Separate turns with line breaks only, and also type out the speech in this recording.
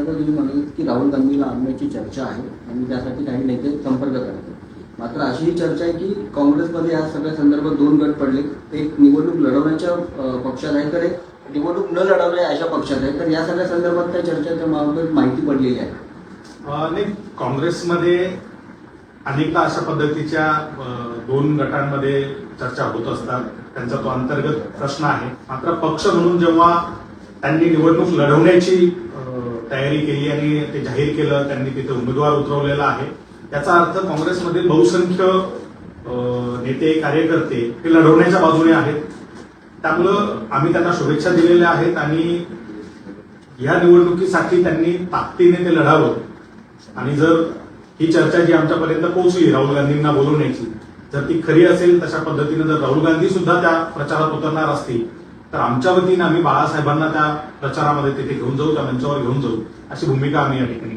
आता तुम्ही म्हणालात की राहुल गांधीला आणण्याची चर्चा आहे आणि त्यासाठी काही नेते संपर्क करतात. मात्र अशी ही चर्चा आहे की काँग्रेसमध्ये या सगळ्या संदर्भात दोन गट पडले. एक निवडणूक लढवण्याच्या पक्षात आहे तर एक निवडणूक न लढवण्या अशा पक्षात आहे. तर या सगळ्या संदर्भात काय चर्चा त्या मार्फत माहिती पडलेली आहे?
नाही, काँग्रेसमध्ये अनेकदा अशा पद्धतीच्या दोन गटांमध्ये चर्चा होत असतात. त्यांचा तो अंतर्गत प्रश्न आहे. मात्र पक्ष म्हणून जेव्हा त्यांनी निवडणूक लढवण्याची तयारी केली आणि ते जाहीर केलं, त्यांनी तिथे उमेदवार उतरवलेला आहे, याचा अर्थ काँग्रेसमध्ये बहुसंख्य नेते कार्यकर्ते हे लढवण्याच्या बाजूने आहेत. त्यामुळं आम्ही त्यांना शुभेच्छा दिलेल्या आहेत आणि या निवडणुकीसाठी त्यांनी ताकदीने ते लढावं. आणि जर ही चर्चा जी आमच्यापर्यंत पोहोचली राहुल गांधींना बोलवण्याची, जर ती खरी असेल, तशा पद्धतीने जर राहुल गांधी सुद्धा त्या प्रचारात उतरणार असतील तर आमच्या वतीने आम्ही बाळासाहेबांना त्या प्रचारामध्ये तिथे घेऊन जाऊ, त्या मंचावर घेऊन जाऊ, अशी भूमिका आम्ही या ठिकाणी